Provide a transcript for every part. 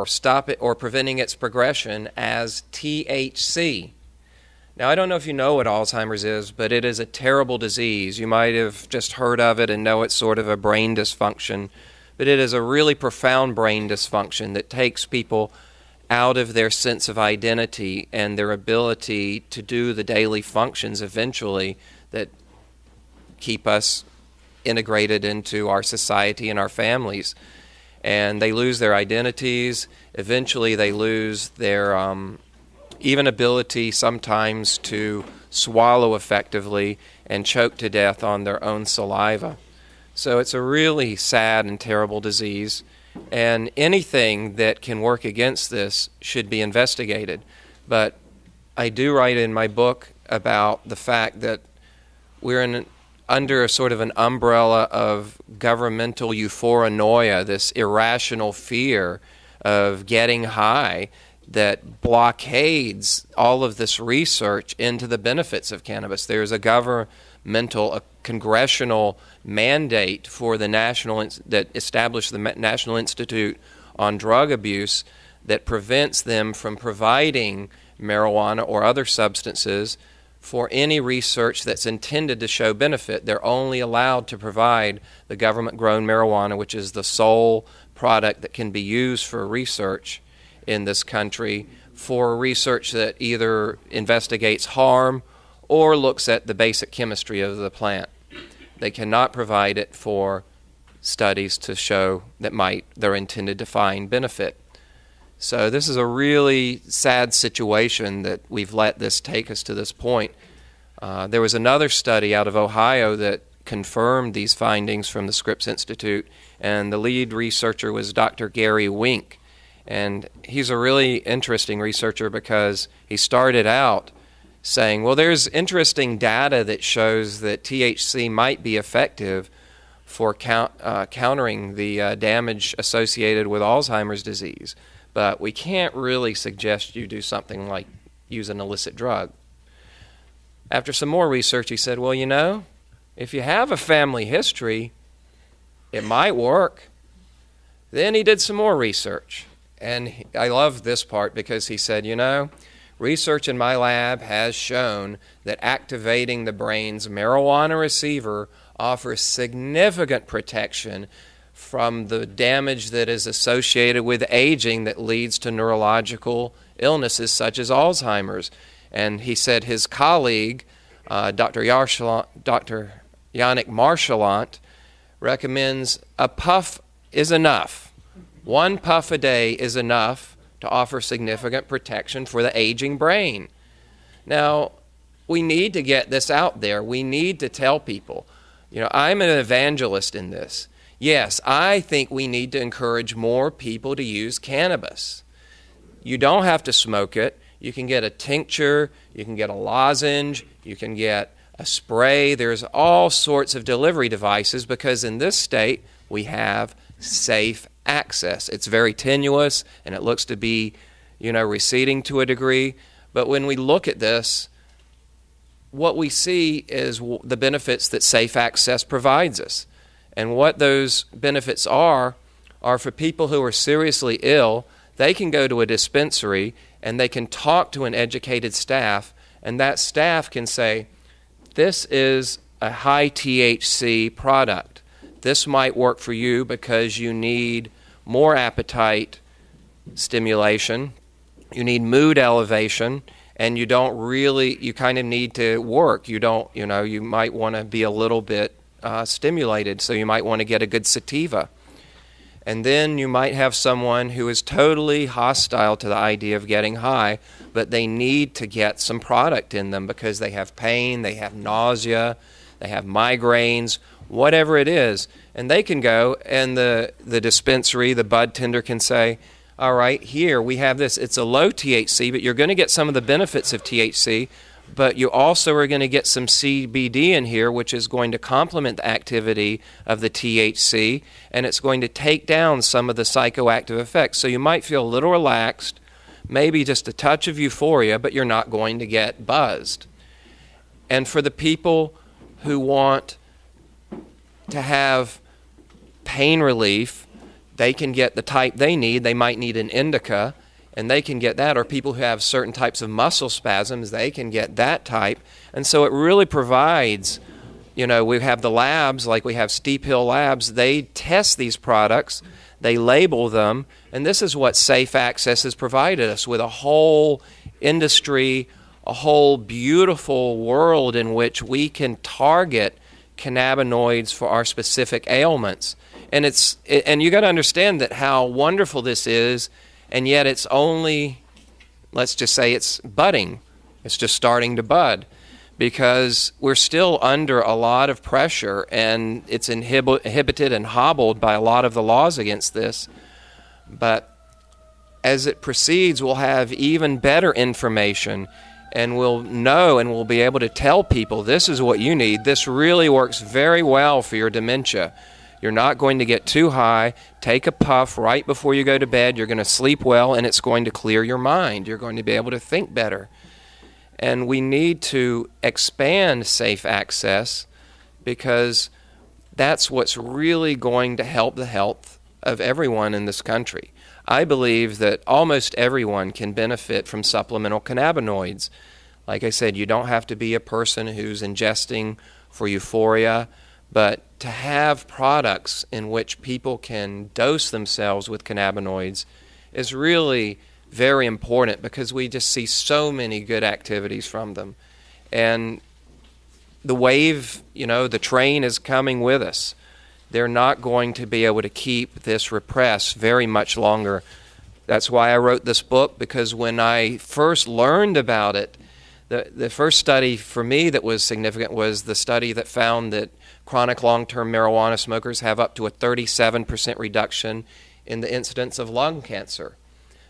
stop it or preventing its progression as THC. Now, I don't know if you know what Alzheimer's is, but it is a terrible disease. You might have just heard of it and know it's sort of a brain dysfunction, but it is a really profound brain dysfunction that takes people out of their sense of identity and their ability to do the daily functions eventually that keep us integrated into our society and our families. And they lose their identities. Eventually they lose their even ability sometimes to swallow effectively and choke to death on their own saliva. So it's a really sad and terrible disease, and anything that can work against this should be investigated. But I do write in my book about the fact that we're under a sort of an umbrella of governmental euphoranoia, this irrational fear of getting high that blockades all of this research into the benefits of cannabis. There's a governmental, a congressional mandate for the that established the National Institute on Drug Abuse that prevents them from providing marijuana or other substances for any research that's intended to show benefit. They're only allowed to provide the government-grown marijuana, which is the sole product that can be used for research in this country, for research that either investigates harm or looks at the basic chemistry of the plant. They cannot provide it for studies to show that they're intended to find benefit. So this is a really sad situation that we've let this take us to this point. There was another study out of Ohio that confirmed these findings from the Scripps Institute, and the lead researcher was Dr. Gary Wink. And he's a really interesting researcher because he started out saying, well, there's interesting data that shows that THC might be effective for countering the damage associated with Alzheimer's disease, but we can't really suggest you do something like use an illicit drug. After some more research, he said, well, you know, if you have a family history, it might work. Then he did some more research. And I love this part because he said, you know, research in my lab has shown that activating the brain's marijuana receiver offers significant protection from the damage that is associated with aging that leads to neurological illnesses such as Alzheimer's. And he said his colleague, Dr. Yannick Marchalant, recommends a puff is enough. One puff a day is enough to offer significant protection for the aging brain. Now, we need to get this out there. We need to tell people. You know, I'm an evangelist in this. Yes, I think we need to encourage more people to use cannabis. You don't have to smoke it. You can get a tincture, you can get a lozenge, you can get a spray. There's all sorts of delivery devices because in this state we have safe access. It's very tenuous and it looks to be, you know, receding to a degree. But when we look at this, what we see is the benefits that safe access provides us. And what those benefits are for people who are seriously ill. They can go to a dispensary and they can talk to an educated staff, and that staff can say, this is a high THC product. This might work for you because you need more appetite stimulation, you need mood elevation, and you kind of need to work. You might want to be a little bit stimulated, so you might want to get a good sativa. And then you might have someone who is totally hostile to the idea of getting high, but they need to get some product in them because they have pain, they have nausea, they have migraines, whatever it is. And they can go and the dispensary, the bud tender can say, all right, here we have this. It's a low THC, but you're going to get some of the benefits of THC, but you also are going to get some CBD in here, which is going to complement the activity of the THC, and it's going to take down some of the psychoactive effects. So you might feel a little relaxed, maybe just a touch of euphoria, but you're not going to get buzzed. And for the people who want to have pain relief, they can get the type they need. They might need an indica, and they can get that. Or people who have certain types of muscle spasms, they can get that type. And so it really provides, we have the labs, like we have Steep Hill Labs. They test these products, they label them, and this is what Safe Access has provided us with, a whole industry, a whole beautiful world in which we can target cannabinoids for our specific ailments. And you got to understand that how wonderful this is, and yet it's only, let's just say it's budding. It's just starting to bud, because we're still under a lot of pressure, and it's inhibited and hobbled by a lot of the laws against this. But as it proceeds, we'll have even better information, and we'll know and we'll be able to tell people, this is what you need. This really works very well for your dementia. You're not going to get too high. Take a puff right before you go to bed. You're going to sleep well, and it's going to clear your mind. You're going to be able to think better. And we need to expand Safe Access, because that's what's really going to help the health of everyone in this country. I believe that almost everyone can benefit from supplemental cannabinoids. Like I said, you don't have to be a person who's ingesting for euphoria, but to have products in which people can dose themselves with cannabinoids is really very important, because we just see so many good activities from them. And the wave, the train is coming with us. They're not going to be able to keep this repressed very much longer. That's why I wrote this book, because when I first learned about it, the first study for me that was significant was the study that found that chronic long-term marijuana smokers have up to a 37% reduction in the incidence of lung cancer.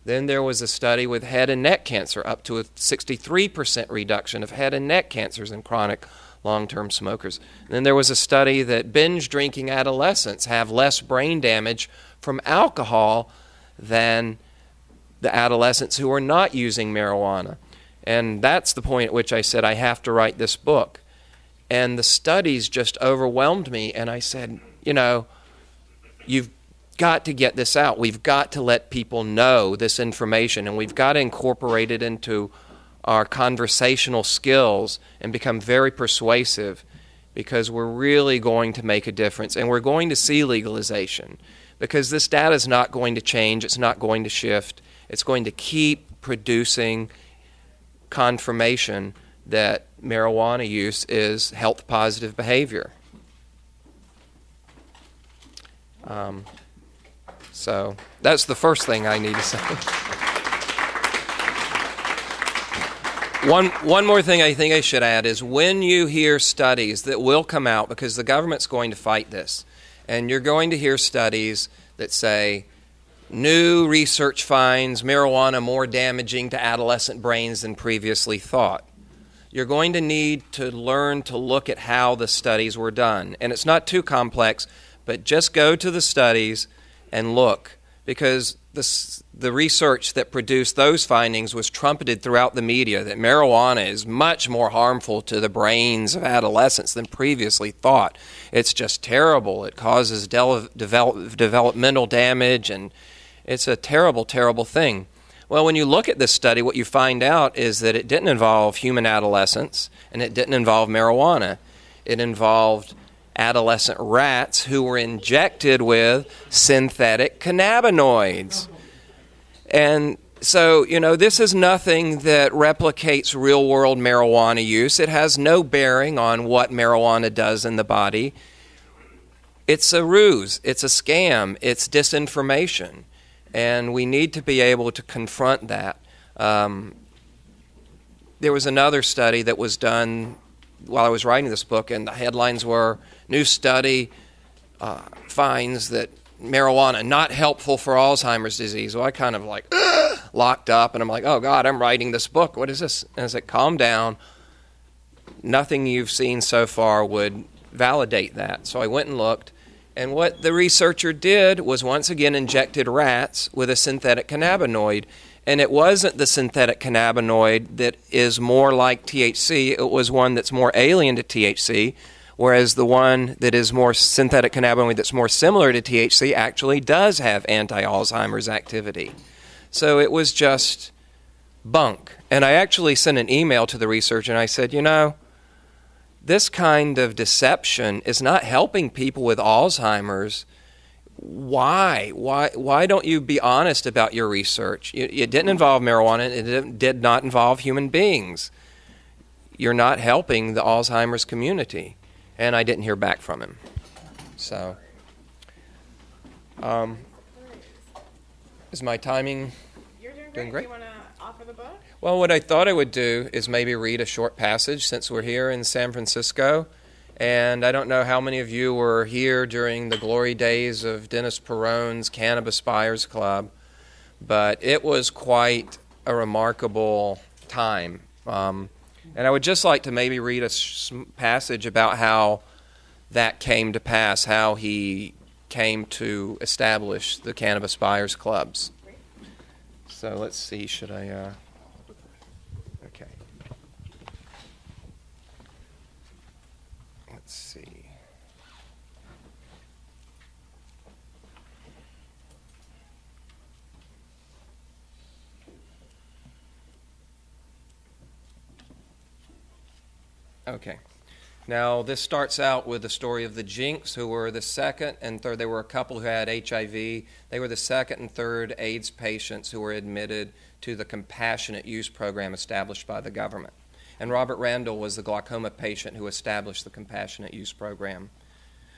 Then there was a study with head and neck cancer, up to a 63% reduction of head and neck cancers in chronic long-term smokers. And then there was a study that binge drinking adolescents have less brain damage from alcohol than the adolescents who are not using marijuana. And that's the point at which I said I have to write this book. And the studies just overwhelmed me, and I said, you've got to get this out. We've got to let people know this information, and we've got to incorporate it into our conversational skills and become very persuasive, because we're really going to make a difference, and we're going to see legalization, because this data is not going to change. It's not going to shift. It's going to keep producing confirmation that marijuana use is health positive behavior. So that's the first thing I need to say. One more thing I think I should add is, when you hear studies that will come out, because the government's going to fight this, and you're going to hear studies that say, new research finds marijuana more damaging to adolescent brains than previously thought. You're going to need to learn to look at how the studies were done. And it's not too complex, but just go to the studies and look, because the research that produced those findings was trumpeted throughout the media, that marijuana is much more harmful to the brains of adolescents than previously thought. It's just terrible. It causes developmental damage, and it's a terrible, terrible thing. Well, when you look at this study, what you find out is that it didn't involve human adolescents, and it didn't involve marijuana. It involved adolescent rats who were injected with synthetic cannabinoids. And so, this is nothing that replicates real-world marijuana use. It has no bearing on what marijuana does in the body. It's a ruse. It's a scam. It's disinformation. And we need to be able to confront that. There was another study that was done while I was writing this book, and the headlines were, new study finds that marijuana not helpful for Alzheimer's disease. Well, I kind of locked up, and I'm like, oh God, I'm writing this book. What is this? And I said, calm down. Nothing you've seen so far would validate that. So I went and looked, and what the researcher did was once again injected rats with a synthetic cannabinoid. And it wasn't the synthetic cannabinoid that is more like THC. It was one that's more alien to THC, whereas the one that is more synthetic cannabinoid that's more similar to THC actually does have anti-Alzheimer's activity. So it was just bunk. And I actually sent an email to the researcher and I said, you know, this kind of deception is not helping people with Alzheimer's. Why? Why don't you be honest about your research? It didn't involve marijuana. It did not involve human beings. You're not helping the Alzheimer's community. And I didn't hear back from him. So, is my timing You're doing doing great? Do you want to offer the book? Well, what I thought I would do is maybe read a short passage since we're here in San Francisco. And I don't know how many of you were here during the glory days of Dennis Peron's Cannabis Buyers Club, but it was quite a remarkable time. And I would just like to maybe read a passage about how that came to pass, how he came to establish the Cannabis Buyers Clubs. So let's see, should I... Okay. Let's see. Okay. Now, this starts out with the story of the Jinks, who were the second and third. They were a couple who had HIV. They were the second and third AIDS patients who were admitted to the compassionate use program established by the government. And Robert Randall was the glaucoma patient who established the compassionate use program.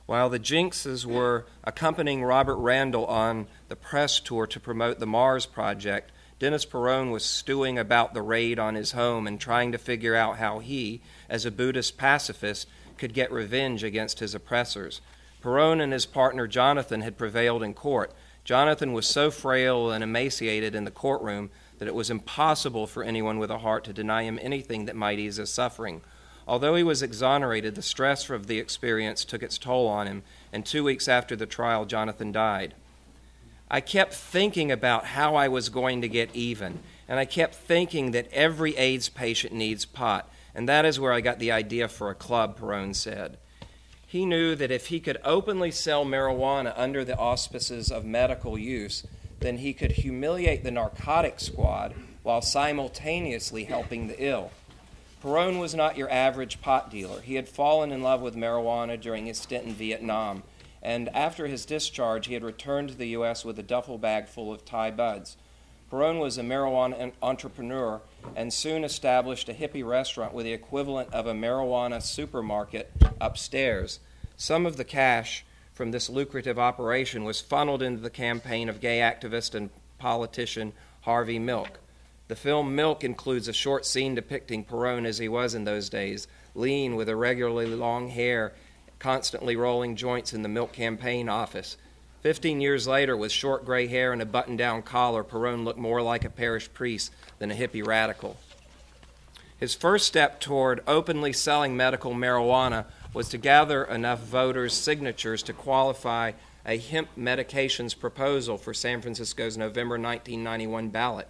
While the Jinkses were accompanying Robert Randall on the press tour to promote the Mars Project, Dennis Peron was stewing about the raid on his home and trying to figure out how he, as a Buddhist pacifist, could get revenge against his oppressors. Peron and his partner Jonathan had prevailed in court. Jonathan was so frail and emaciated in the courtroom that it was impossible for anyone with a heart to deny him anything that might ease his suffering. Although he was exonerated, the stress of the experience took its toll on him, and 2 weeks after the trial, Jonathan died. I kept thinking about how I was going to get even, and I kept thinking that every AIDS patient needs pot, and that is where I got the idea for a club, Peron said. He knew that if he could openly sell marijuana under the auspices of medical use, then he could humiliate the narcotic squad while simultaneously helping the ill. Peron was not your average pot dealer. He had fallen in love with marijuana during his stint in Vietnam, and after his discharge, he had returned to the U.S. with a duffel bag full of Thai buds. Peron was a marijuana entrepreneur and soon established a hippie restaurant with the equivalent of a marijuana supermarket upstairs. Some of the cash from this lucrative operation was funneled into the campaign of gay activist and politician Harvey Milk. The film Milk includes a short scene depicting Peron as he was in those days, lean with irregularly long hair, constantly rolling joints in the Milk campaign office. 15 years later, with short gray hair and a button-down collar, Peron looked more like a parish priest than a hippie radical. His first step toward openly selling medical marijuana was to gather enough voters' signatures to qualify a hemp medications proposal for San Francisco's November 1991 ballot.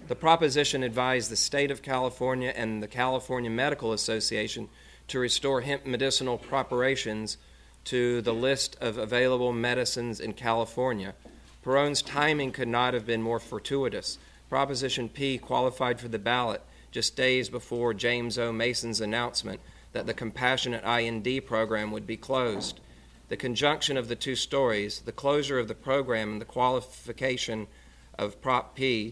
The proposition advised the state of California and the California Medical Association to restore hemp medicinal preparations to the list of available medicines in California. Peron's timing could not have been more fortuitous. Proposition P qualified for the ballot just days before James O. Mason's announcement that the Compassionate IND program would be closed. The conjunction of the two stories, the closure of the program and the qualification of Prop P,